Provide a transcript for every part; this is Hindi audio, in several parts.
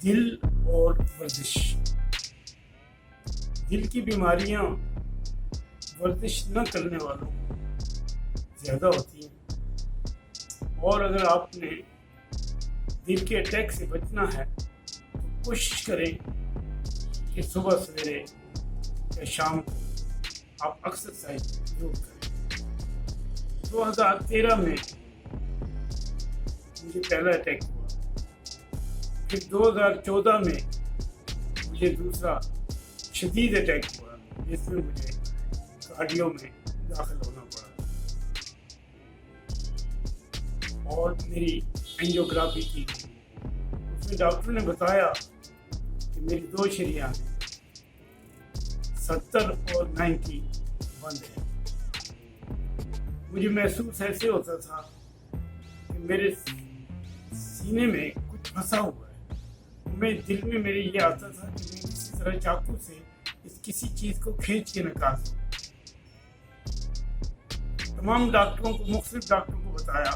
दिल और वर्जिश। दिल की बीमारियां वर्जिश न करने वालों को ज़्यादा होती हैं, और अगर आपने दिल के अटैक से बचना है तो कोशिश करें कि सुबह सवेरे या शाम को आप एक्सरसाइज जरूर करें। 2013 में मुझे पहला अटैक हुआ, फिर 2014 में मुझे दूसरा शदीद अटैक हुआ जिसमें मुझे कार्डियो में दाखिल होना पड़ा और मेरी एंजियोग्राफी की गई। उसमें डॉक्टर ने बताया कि मेरी 2 शरियां हैं, 70 और 90 बंद है। मुझे महसूस ऐसे होता था कि मेरे सीने में कुछ फंसा हुआ है। मैं दिल में मेरे ये आता था कि मैं किसी तरह चाकू से किसी चीज को खींच के निकाल दूं। तमाम डॉक्टरों को, मुख्तलिफ डॉक्टरों को बताया,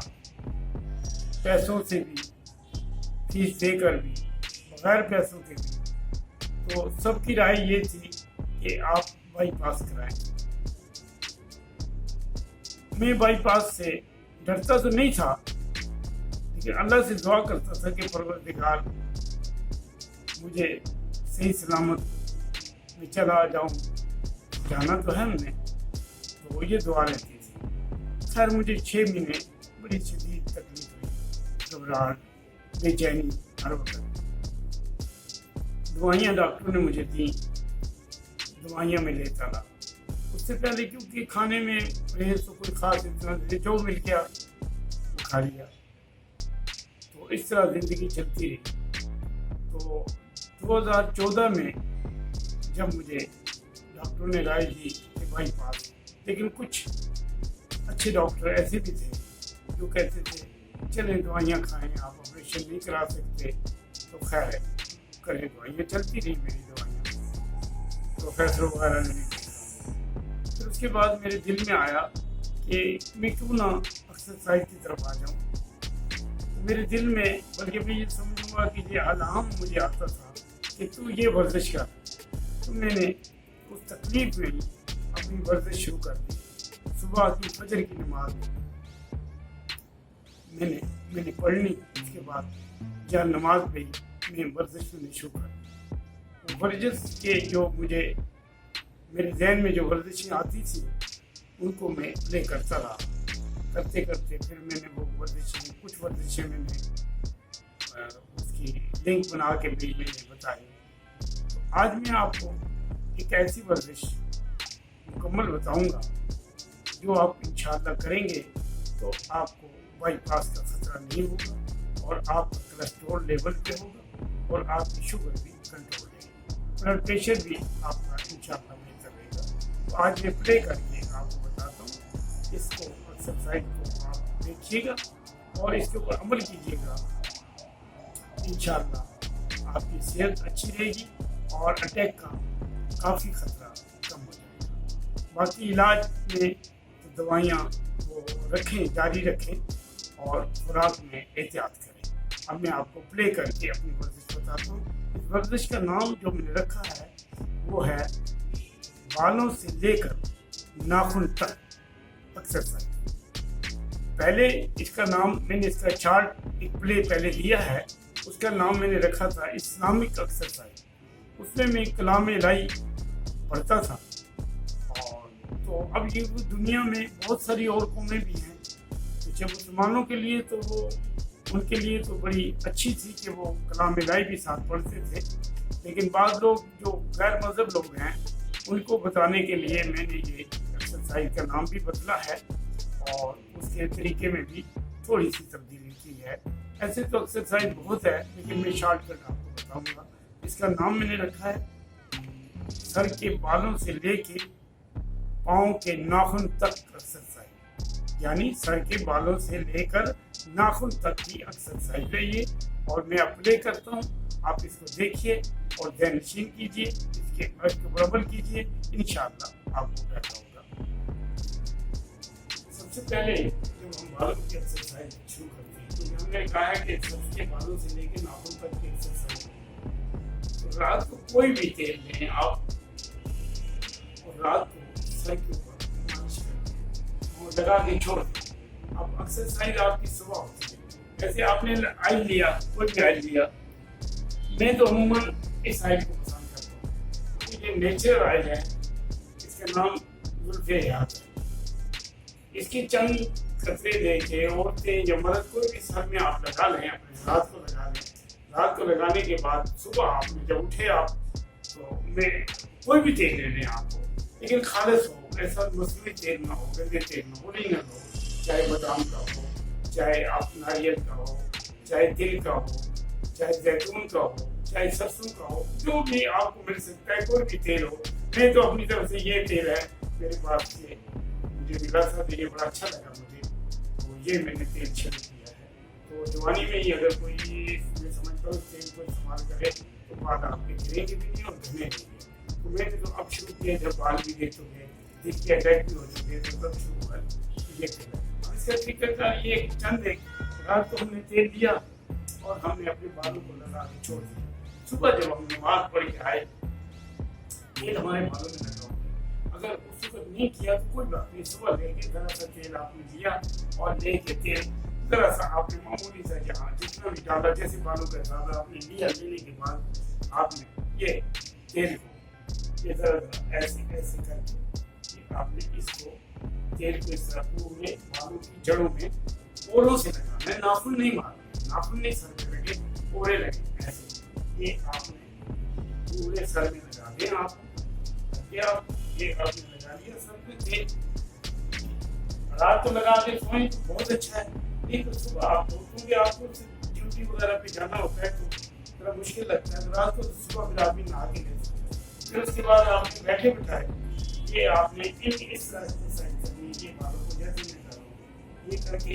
पैसों से भी, फीस देकर भी, बगैर पैसों के भी, तो सबकी राय ये थी कि आप बाईपास कराएं। मैं बाईपास से डरता तो नहीं था, लेकिन अल्लाह से दुआ करता था कि परवरदिगार मुझे सही सलामत मैं चला जाऊं, जाना तो है हमने, तो ये दुआ रहती थी। खैर मुझे 6 महीने बड़ी शदीद तकलीफ हुई, घबराहट, बेचैनी हर वक्त। दवाइयाँ डॉक्टर ने मुझे दी, दवाइयाँ मैं लेता रहा। उससे पहले क्योंकि खाने में परहेज तो कोई खास इतना जो मिल गया वो खा लिया, तो इस तरह ज़िंदगी चलती रही। तो 2014 में जब मुझे डॉक्टरों ने राय दी कि बाईपास, लेकिन कुछ अच्छे डॉक्टर ऐसे भी थे जो कहते थे चलें दवाइयाँ खाएं, आप ऑपरेशन नहीं करा सकते, तो खैर है करें, दवाइयाँ चलती रही मेरी दवाइयाँ, प्रोफेसर वगैरह ने भी कहा। फिर उसके बाद मेरे दिल में आया कि मैं क्यों ना एक्सरसाइज की तरफ आ जाऊँ। तो मेरे दिल में, बल्कि मैं ये समझूंगा कि ये अलार्म मुझे आता था कि तू ये वर्जिश कर। तो मैंने उस तकलीफ में ही अपनी वर्जिश शुरू कर दी। सुबह की फजर की नमाज मैंने पढ़नी, उसके बाद जहाँ नमाज पढ़ी मैं वर्जिश करनी शुरू कर दी। वर्जिश के जो मुझे मेरे जहन में जो वर्जिशें आती थी उनको मैं प्ले करता रहा। करते करते फिर मैंने वो वर्जिशें, कुछ वर्जिशें मैंने उसकी लिंक बना के भी मैंने बताई। तो आज मैं आपको एक ऐसी वर्जिश मुकम्मल बताऊंगा जो आप इंशाअल्लाह करेंगे तो आपको बाईपास का खतरा नहीं होगा, और आपका कोलेस्ट्रॉल लेवल पे होगा, और आपकी शुगर भी कंट्रोल रहेगी, ब्लड प्रेशर भी आपका इंशाअल्लाह बेहतर रहेगा। तो आज मैं प्ले करके आपको बताता हूँ। इसको एक्सरसाइज को आप देखिएगा और इसके ऊपर अमल कीजिएगा, इंशाअल्लाह आपकी सेहत अच्छी रहेगी और अटैक का काफ़ी खतरा कम हो जाएगा। बाकी इलाज में तो दवाइयाँ वो रखें, जारी रखें और खुराक में एहतियात करें। अब मैं आपको प्ले करके अपनी वर्जिश बताता हूँ। इस वर्जिश का नाम जो मैंने रखा है वो है बालों से लेकर नाखून तक एक्सरसाइज। पहले इसका नाम मैंने, इसका चार्ट एक प्ले पहले दिया है, उसका नाम मैंने रखा था इस्लामिक एक्सरसाइज। उसमें मैं कलाम इलाही पढ़ता था। और तो अब ये दुनिया में बहुत सारी और कौमें भी हैं, तो जब मुसलमानों के लिए तो वो, उनके लिए तो बड़ी अच्छी थी कि वो कलाम इलाही भी साथ पढ़ते थे, लेकिन बाद लोग जो गैर मज़हब लोग हैं उनको बताने के लिए मैंने ये एक्सरसाइज का नाम भी बदला है और उसके तरीके में भी थोड़ी सी तब्दीली की है। ऐसे तो एक्सरसाइज बहुत है, लेकिन मैं शॉर्टकट आपको बताऊंगा। इसका नाम मैंने रखा है सर के बालों से लेके पाँव के नाखून तक एक्सरसाइज, यानी सर के बालों से लेकर नाखून तक की एक्सरसाइज है ये। और मैं अप्लाई करता हूँ, आप इसको देखिए और ध्यान नशीन कीजिए, इसके अमल कीजिए, इंशाअल्लाह आपको फायदा होगा। सबसे पहले जब हम बालों की एक्सरसाइज शुरू करते हैं तो हमने कहा है कि सर के बालों से लेकर नाखून तक की एक्सरसाइज रात को कोई भी तेल लें आप और रात को सर के ऊपर मालिश करके और लगा के छोड़ दें। अब एक्सरसाइज आपकी सुबह होती है। जैसे आपने ऑयल लिया, कोई भी ऑयल लिया, मैं तो अमूमन इस ऑयल को पसंद करता हूँ क्योंकि ये नेचुरल ऑयल है। इसका नाम जुल्फे हयात है। इसकी चंद कतरे लेके औरतें या मर्द कोई भी सर में आप लगा लें, अपने रात को लगा लें। रात को लगाने के बाद सुबह आपने जब उठे आप तो मैं कोई भी तेल ले लें आपको, लेकिन खालिस हो, ऐसा मसनूई तेल ना हो, गंदे तेल ना हो, ओरिजिनल हो, चाहे बादाम का हो, चाहे आप नारियल का हो, चाहे तिल का हो, चाहे जैतून का हो, चाहे सरसों का हो, जो भी आपको मिल सकता है, कोई भी तेल हो। मैं तो अपनी तरफ से ये तेल है मेरे पास से मुझे मिला था तो ये बड़ा अच्छा लगा मुझे, तो ये मैंने तेल शुरू किया है। तो जवानी में ही अगर कोई मैं समझता हूँ तेल को इस्तेमाल करे तो बाल आपके गिरेंगे भी नहीं और घने नहीं। तो मैंने तो अब शुरू किया जब बाल भी देख चुके, दिल के अटैक भी हो चुके, तो तब शुरू हुआ ये तेल। इसका तरीका ये चंद एक रात को हमने तेल दिया और हमने अपने बालों को लगा के छोड़ दिया। सुबह जब हम नमाज पढ़ के आए तेल हमारे बालों में लगा हुआ। अगर उस वक्त नहीं किया तो कोई बात नहीं, सुबह लेके जरा सा तेल आपने लिया और लेके तेल जरा सा आपने मामूली सा जहाँ जितना भी डाला, जैसे बालों का डाला आपने लिया, लेने के बाद आपने ये तेल को ये जरा ऐसे ऐसे करके आपने इसको तेल को इस तरह पूरे बालों की जड़ों में ओरों से लगाना है। नाखून नहीं मारना, नाखून नहीं सर में लगे, ओरे लगे ऐसे। ये आपने पूरे सर में लगा दें। आप ये आपने लगा लिया सर में तेल। रात को लगा के सोएं तो बहुत अच्छा है। नहीं तो सुबह आप क्योंकि आपको ड्यूटी वगैरह पे जाना होता है तो थोड़ा मुश्किल लगता है, तो रात को तो सुबह फिर आप भी नहा के ले सकते हैं। फिर उसके बाद आपने बैठे बिठाए ये आपने इस तरह एक्सरसाइज करनी है। ये बालों को जैसे मैं कर रहा हूँ ये करके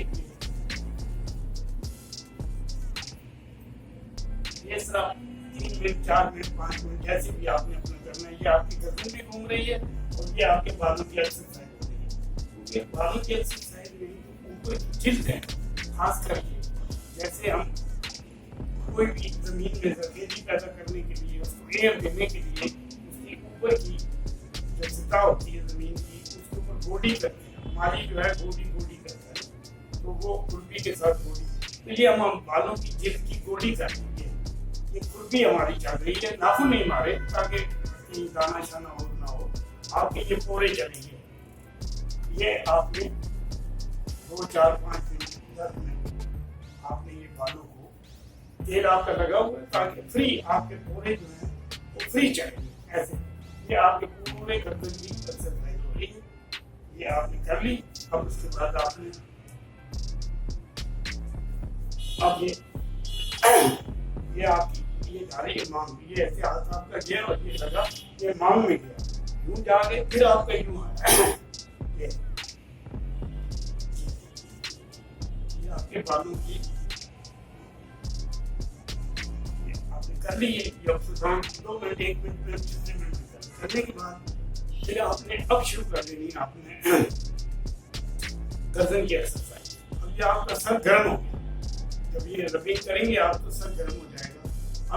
ये सब 3 मिनट 4 मिनट 5 मिनट जैसे भी आपने अपना करना है। ये आपकी गर्दन भी घूम रही है और ये आपके बालों की एक्सरसाइज हो रही है। क्योंकि बालों की एक्सरसाइज में ऊपर की जिल्द है, खास करके जैसे हम कोई भी जमीन में जरखेजी पैदा करने के लिए, उसको एयर देने के लिए उसकी ऊपर की जो सतह होती है जमीन की उसके ऊपर गोडी करते हैं। हमारी जो है गोडी करता है तो वो खुरपी के साथ गोडी, तो ये हम बालों की जिल्द की गोडी कर देंगे। ये खुरपी हमारी चल रही है, नाखून नहीं मारे ताकि कहीं दाना शाना और ना हो, आपके ये पोरे चलेंगे। ये आपने 2 4 5 मिनट 10 मिनट आपने ये बालों को तेल आपका लगा हुआ है ताकि फ्री आपके पोरे जो है वो फ्री चलेंगे ऐसे। ये आपके पूरे गर्दन की एक्सरसाइज हो रही है, ये आपने कर ली। अब उसके बाद आपने अब ये आपकी ये जा रही है मांग, ये ऐसे हाथ आपका गया और ये लगा, ये मांग में गया, यूं जाके फिर आपका यूं आया। ये आपके बालों की आपने कर ली है। ये अब 2 मिनट 1 मिनट 3 मिनट करने के बाद फिर आपने अब शुरू कर देनी है आपने गर्दन की एक्सरसाइज। अब ये आपका सर गर्म हो गया, जब ये रबिंग करेंगे आप तो सर गर्म हो जाएगा।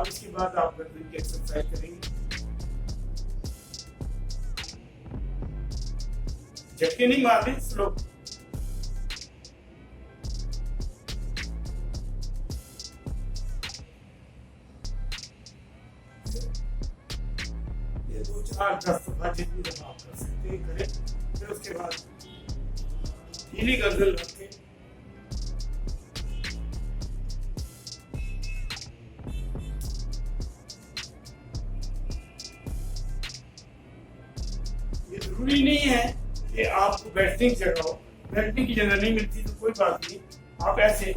अब इसके बाद आप गर्दन की एक्सरसाइज करेंगे। झटके नहीं मारने, स्लो। ये 2 4 10 दफा जितनी दफा आप कर सकते हैं करें। फिर उसके बाद ढीली गर्दन रख के ये जरूरी नहीं है कि आपको बैठने की जगह हो, बैठने की जगह नहीं मिलती तो कोई बात नहीं, आप ऐसे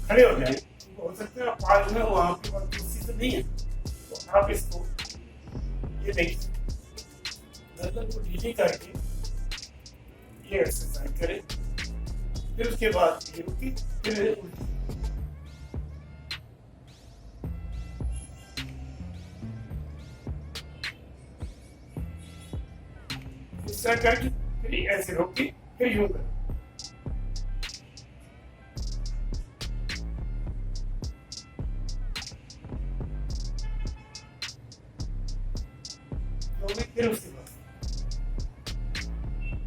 खड़े हो जाएं। हो सकता है आप पास में हो, आपके पास कुर्सी तो नहीं है, तो आप इसको ये देखिए गर्दन को ढीली करके ये एक्सरसाइज करें। फिर उसके बाद ये रुकी, फिर उल्टी। इस तरह करके फिर ऐसे रोक के फिर यूं करें। फिर उसके बाद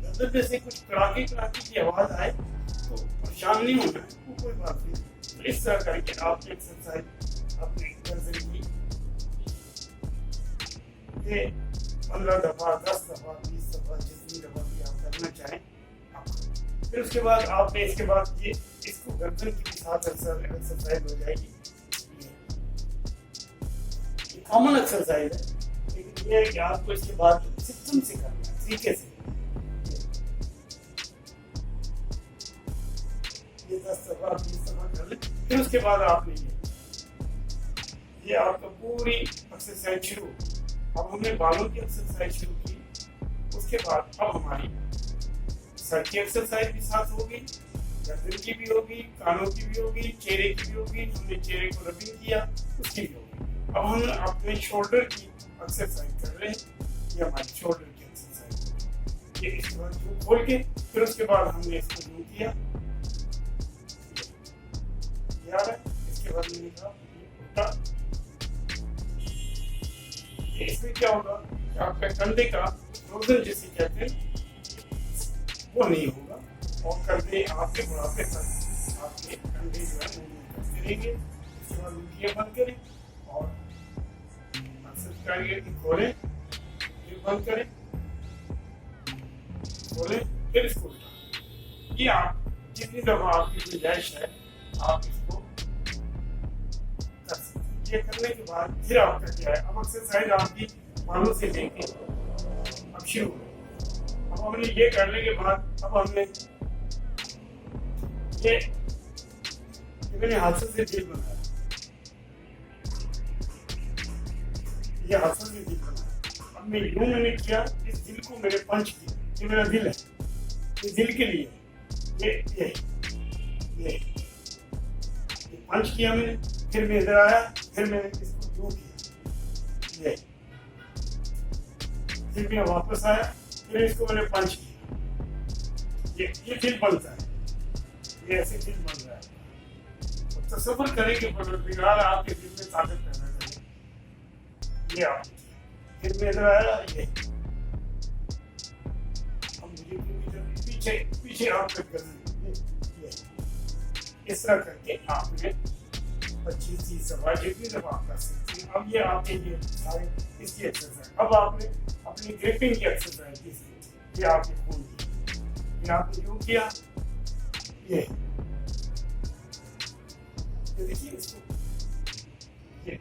गर्दन में से कुछ कड़ाके की आवाज आए तो परेशान नहीं होना है, वो कोई बात नहीं। तो इस तरह करके आप एक्सरसाइज अपने गर्दन की 15 दफा, 10 दफा, 20 दफा, जितनी दफा भी आप करना चाहें आप। फिर उसके बाद आपने इसके बाद ये इसको गर्दन की भी साथ एक्सरसाइज हो जाएगी। ये कॉमन एक्सरसाइज है, लेकिन ये है कि आपको इसके बाद सिस्टम से करना है, तरीके से। ये 10 दफा, 20 दफा कर ले। फिर उसके बाद आपने ये आपका पूरी एक्सरसाइज शुरू। अब हमने बालों की एक्सरसाइज शुरू की, उसके बाद अब हमारी सर की एक्सरसाइज भी साथ होगी, गर्दन की भी होगी, कानों की भी होगी, चेहरे की भी होगी। हमने चेहरे को रबिंग किया, उसकी भी होगी। अब हम अपने शोल्डर की एक्सरसाइज कर रहे हैं, ये हमारी शोल्डर की एक्सरसाइज। ये इसके बाद मुंह खोल के, फिर उसके बाद हमने इसको यूं किया, यार इसके बाद मैंने कहा उल्टा। इसमें क्या होगा कि आपका कंधे का रोजन जिसे कहते हैं वो नहीं होगा, और कंधे आपके बुढ़ापे तक आपके कंधे जो है मूवमेंट करते रहेंगे। उसके बाद उंगलियां बंद करें और खोलें, ये बंद करें, खोलें, फिर इसको उठाएं। ये आप जितनी दफा आपकी गुंजाइश है आप इसको कर सकते हैं। ये करने के बाद फिर आपका क्या है, अब एक्सरसाइज आपकी बालों से लेके अब शुरू हो। अब हमने ये करने के बाद अब हमने ये मैंने हाथों से दिल बनाया, ये हाथों से दिल बनाया। अब मैं यूं मैंने किया, इस दिल को मैंने पंच किया, ये मेरा दिल है, ये दिल के लिए ये पंच किया मैंने। फिर मैं इधर आया, फिर मैंने इसको यूं किया, फिर मैं वापस आया, फिर इसको मैंने पंच किया। ये दिल बनता है, ये ऐसे दिल बन रहा है। तो तसव्वुर करें कि परवरदिगार आपके दिल में ताकत पैदा करे। ये आप फिर मैं इधर आया, ये हम पीछे पीछे आप तक कर इस तरह करके आपने 25-30 दफा जितनी दफा आप कर सकते हैं। अब ये आपके लिए सारे इसकी एक्सरसाइज। अब आपने अपनी ग्रिपिंग की एक्सरसाइज की, ये आपने खून की, ये आपने यूं किया, ये देखिए इसको, ये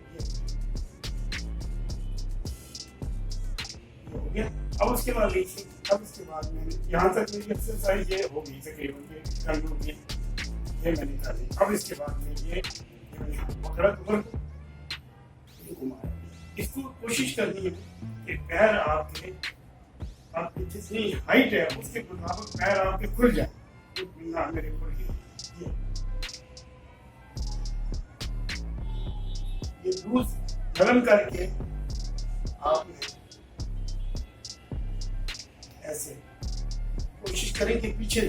हो गया। अब उसके बाद देखिए, अब इसके बाद मैंने यहाँ तक मेरी एक्सरसाइज ये हो गई तकरीबन, ये मैंने कर ली। अब इसके बाद में ये पकड़ा कमर को, घुमाया। इसको कोशिश करनी है कि पैर आपकी जितनी हाइट है उसके मुताबिक पैर आपके खुल जाए। मेरे खुल गए, ये लूज गरम करके आपने ऐसे कोशिश करें कि पीछे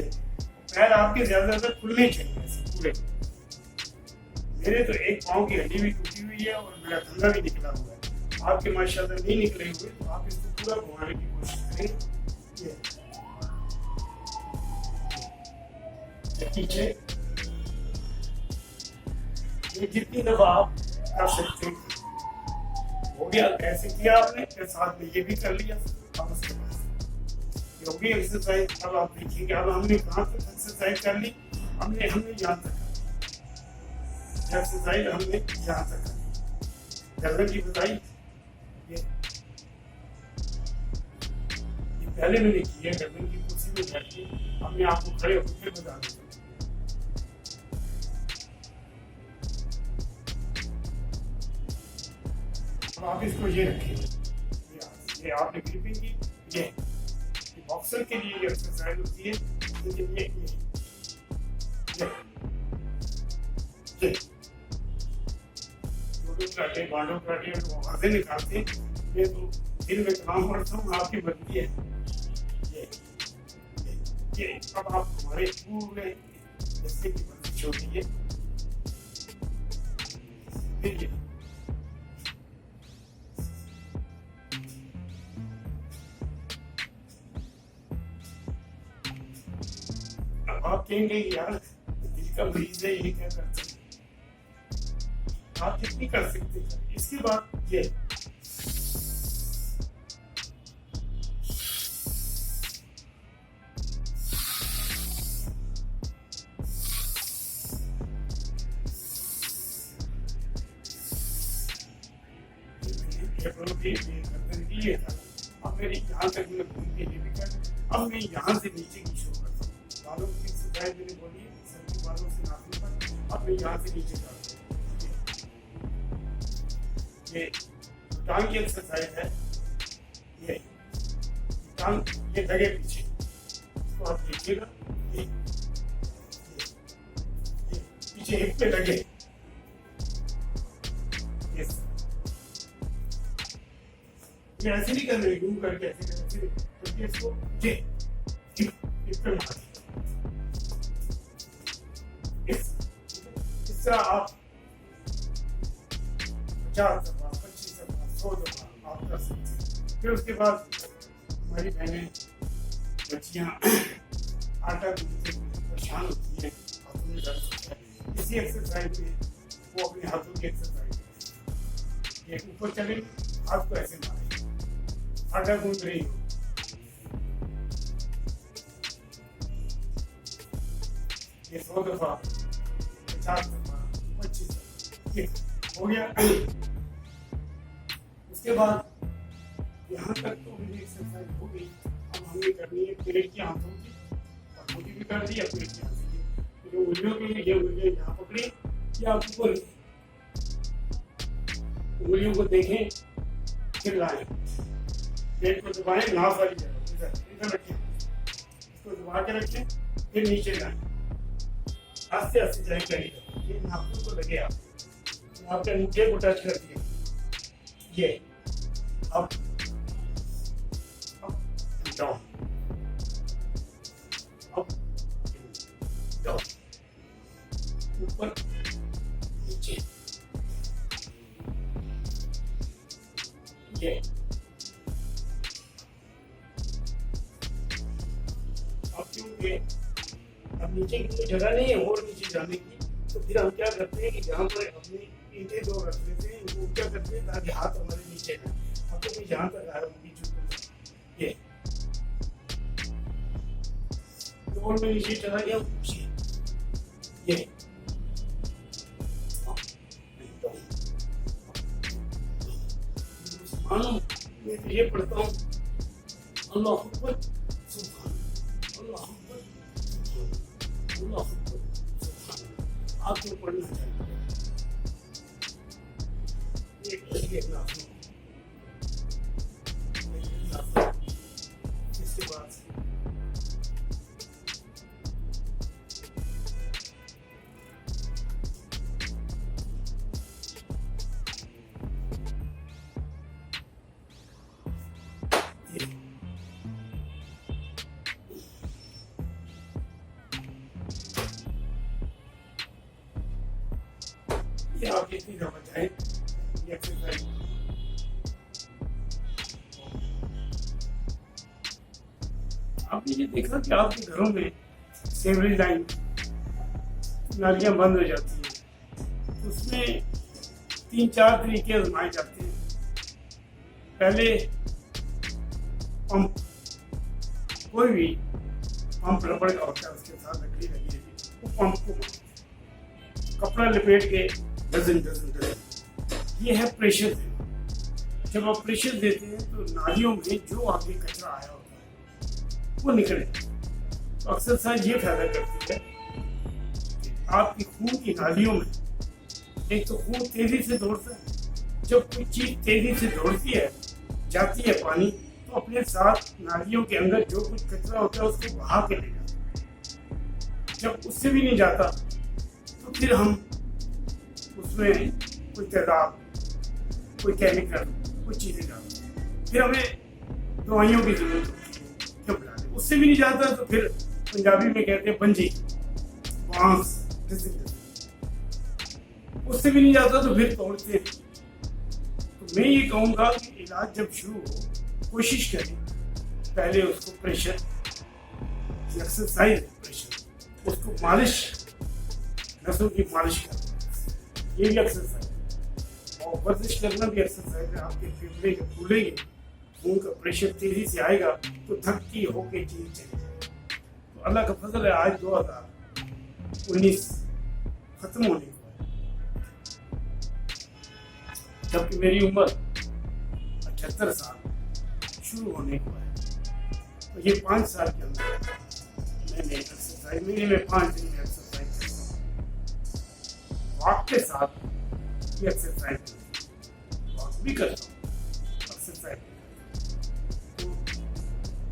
पैर आपके ज्यादा खुलने चाहिए ऐसे पूरे। मेरे तो एक पाँव की हड्डी भी टूटी हुई है और मेरा कंधा भी निकला हुआ है, आपके माशाल्लाह नहीं निकले हुए, तो आप इसको पूरा घुमाने की कोशिश करें। पीछे ये जितनी दफा आप कर सकते हैं हो गया। ऐसे किया आपने, फिर साथ में ये भी कर लिया। अब उसके बाद ये हो गई एक्सरसाइज। अब आप देखिए अब हमने कहाँ तक एक्सरसाइज कर ली, हमने यहाँ तक एक्सरसाइज हमने यहाँ तक गर्दन की बताई। ये पहले मैंने की है, गर्दन की कुर्सी में बैठ के हमने आपको खड़े होकर फिर बता देता हूँ। अब आप इसको ये रखिए, ये आपने ग्रिपिंग की, ये बॉक्सर के लिए ये एक्सरसाइज होती है। ये बांडों कराटे आवाजें निकालते, ये तो दिल में काम करता हूँ आपकी बनती है। ये अब आप हमारे पूरे हिस्से की बंदिश होती है। अब आप कहेंगे यार दिल का मरीज है, ये क्या कर सकते, आप कितनी कर सकते हैं। इसके बाद ये ये था। अब मेरी यहाँ तक मैं घूम के ये भी कर, अब मैं यहाँ से नीचे की शुरू करता हूँ। बालों की एक्सरसाइज मैंने बोली है, सर के बालों से नाखून पर, अब मैं यहाँ से नीचे जाता हूँ। ये टांग की एक्सरसाइज है, ये टांग ये लगे पीछे, इसको आप देखिएगा, ये पीछे हिप पे लगे, मैं ऐसे नहीं कर रही हूँ करके, ऐसे करके इसको ये हिप पे मार, इस तरह आप 50 दफा 25 दफा 100 दफा आप कर सकते हैं। फिर उसके बाद हमारी बहनें बच्चियाँ आटा गूंथते परेशान होती हैं, हाथों में दर्द होता है, इसी एक्सरसाइज में वो अपने हाथों की एक्सरसाइज, ये ऊपर चले हाथ को ऐसे मारे, आटा गूंथ रही हो, ये 100 दफा 50 दफा 25 दफा, ये हो गया। उसके बाद यहाँ तक तो मेरी एक्सरसाइज हो गई। अब हमें करनी है पेट की आंतों की, और मुझे भी कर दी है पेट की आंतों की। जो उंगलियों के लिए ये उंगलियां यहाँ पकड़ी या आप ऊपर उंगलियों को देखें, फिर लाएं, पेट को दबाएं, नाक वाली जगह इधर रखें, इसको दबा के रखें, फिर नीचे जाएं, आस्ते आस्ते जाएं, करिए ये नाखून को लगे, आप आपके अंगूठे को टच कर दिए, ये अब डाउन, अब डाउन, ऊपर नीचे, ये अब क्योंकि अब नीचे की कोई जगह नहीं है और नीचे जाने की, तो फिर हम क्या करते हैं कि जहाँ पर अपनी ईंटें दो रख लेते हैं, वो क्या करते हैं ताकि हाथ हमारे नीचे जाए। अब तो मैं जहाँ तक आया हूँ बीच में, ये और मैं नीचे चला गया, ये मानो मैं तो ये पढ़ता हूँ, अल्लाह अकबर सुभान अल्लाह अकबर अल्लाह अकबर सुभान, आपको पढ़ना चाहिए। इसके बाद ये आप कितनी दफा चाहें ये एक्सरसाइज। आपने ये देखा कि आपके घरों में सेवरेज लाइन नालियां बंद हो जाती हैं, तो उसमें 3-4 तरीके आजमाए जाते हैं। पहले पंप, कोई भी पंप रबड़ का होता है, उसके साथ लकड़ी लगी रहती है, वो पंप को कपड़ा लपेट के डजन डजन डजन, ये है प्रेशर देना। जब आप प्रेशर देते हैं तो नालियों में जो आगे कचरा आया होता है वो निकले। तो एक्सरसाइज ये फायदा करती है कि आपकी खून की नालियों में, एक तो खून तेजी से दौड़ता है, जब कोई चीज तेजी से दौड़ती है, जाती है पानी, तो अपने साथ नालियों के अंदर जो कुछ कचरा होता है उसको बहा के ले जाता है। जब उससे भी नहीं जाता तो फिर हम उसमें कोई तेजाब, कोई केमिकल, कुछ चीजें डालते हैं, फिर हमें दवाइयों की जरूरत होती है। जब डालें उससे भी नहीं जाता तो फिर पंजाबी में कहते हैं पंजी, बांस, उससे भी नहीं जाता तो फिर तोड़ते हैं। तो मैं ये कहूँगा कि इलाज जब शुरू हो, कोशिश करें पहले उसको प्रेशर, एक्सरसाइज प्रेशर उसको मालिश, नसों की मालिश करना, ये भी एक्सरसाइज है। और वर्जिश करना भी एक्सरसाइज है। आपके फेफड़े जब फूलेंगे, खून का प्रेशर तेजी से आएगा तो थकती होके चीज चलेगी। तो अल्लाह का फजल है, आज 2019 खत्म होने को है, जबकि मेरी उम्र 78 साल शुरू होने को है। तो ये 5 साल के अंदर मैंने एक्सरसाइज, महीने में 5 दिन में एक्सरसाइज करता हूँ। वॉक के साथ भी एक्सरसाइज करता हूँ, वॉक भी करता हूँ, एक्सरसाइज भी करता हूँ।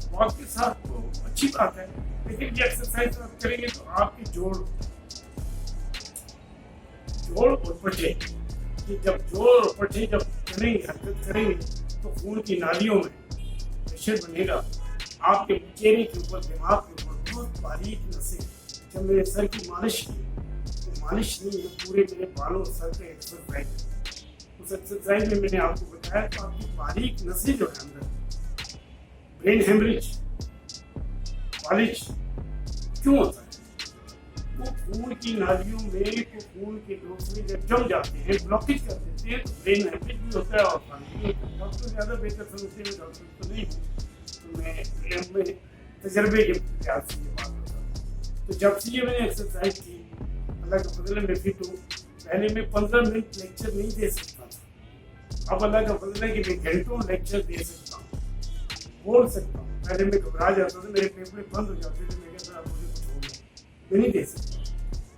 तो वॉक के साथ तो अच्छी बात है, लेकिन ये एक्सरसाइज आप करेंगे तो आपके जोड़ और पट्टे, कि जब जोड़ और पट्टे जब करेंगे, हरकत करेंगे, तो खून की नालियों में प्रेशर बनेगा। आपके चेहरे के ऊपर, दिमाग के ऊपर बहुत बारीक नसें। जब मेरे सर की मालिश की, तो मालिश नहीं है, पूरे मेरे बालों सर पे एक्सरसाइज। उस एक्सरसाइज में मैंने आपको बताया तो आपकी बारीक नसें जो है अंदर, ब्रेन हेमरेज, फालिज क्यों होता है? वो खून की नालियों में, तो खून के लोथड़े जब जम जाते हैं, ब्लॉकेज कर देते हैं, तो ब्रेन हेमरेज भी होता है और फालिज भी होता है। डॉक्टर ज़्यादा बेहतर समझते हैं, डॉक्टर तो नहीं हूँ, तो मैं तजर्बे के लिहाज से ये बात बता रहा हूँ। तो जब से ये मैंने एक्सरसाइज की, अल्लाह का फजल है, मैं फिट हूँ। पहले मैं 15 मिनट लेक्चर नहीं दे सकता था, अब अल्लाह का फजल है कि मैं घंटों लेक्चर दे सकता हूँ, बोल सकता हूँ। पहले मैं घबरा जाता था, मेरे फेफड़े बंद हो जाते थे, मैं कहता मुझे कुछ हो गया, मैं नहीं दे सकता।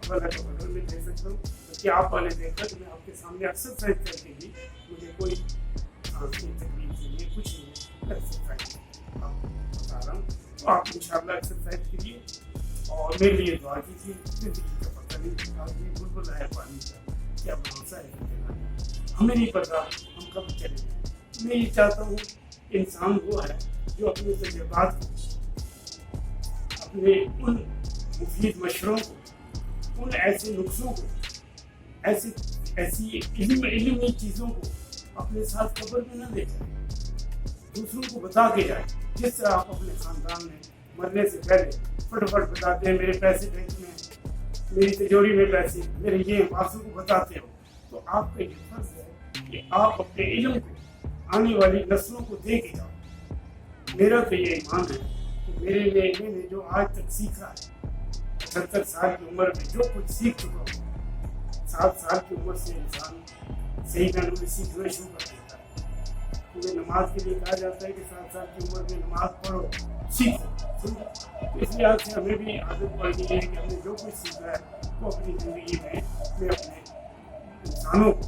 अब अल्लाह का फजल मैं दे सकता हूँ, क्योंकि आप वाले देखा तो मैं आपके सामने एक्सरसाइज करके भी, मुझे कोई तकलीफ नहीं है, कुछ नहीं है, एक्सरसाइज बता रहा हूँ। तो आप इंशाल्लाह एक्सरसाइज कीजिए और मेरे लिए दुआ कीजिए। जिंदगी का पता नहीं, आदमी बुलबुल है पानी का, क्या भरोसा है, हमें नहीं पता हम कब चलेंगे। मैं ये चाहता हूँ इंसान वो है जो अपने तजुर्बात को, अपने उन मुफीद मशवरों को, उन ऐसे नुस्खों को, ऐसी इल्मी चीज़ों को अपने साथ कब्र में न ले जाए, दूसरों को बता के जाए। जिस तरह आप अपने खानदान में मरने से पहले फटाफट बताते हैं, मेरे पैसे बैंक में, मेरी तिजोरी में पैसे, मेरे ये वासों को बताते हो, तो आपका ये फर्ज है कि आप अपने इल्म को आने वाली नस्लों को दे के जाओ। मेरा तो ये ईमान है कि मेरे लिए मैंने जो आज तक सीखा है, 78 साल की उम्र में जो कुछ सीख चुका हूँ, 7 साल की उम्र से इंसान सही मायनों में सीखना शुरू कर देता है। पूरे नमाज के लिए कहा जाता है कि 7 साल की उम्र में नमाज पढ़ो, सीखो। तो इस लिहाज से हमें भी आदत पड़ गई है कि हमने जो कुछ सीखा है वो अपनी ज़िंदगी में मैं अपने इंसानों को,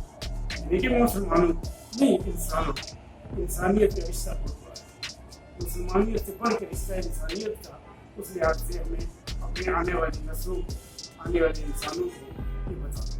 यानी कि मुसलमानों नहीं, इंसानों, इंसानियत का रिश्ता बढ़ हुआ है। मुसलमानियत से बढ़ के रिश्ता इंसानियत का, उस लिहाज से हमें अपने आने वाली नस्लों को, आने वाले इंसानों को ये बताना।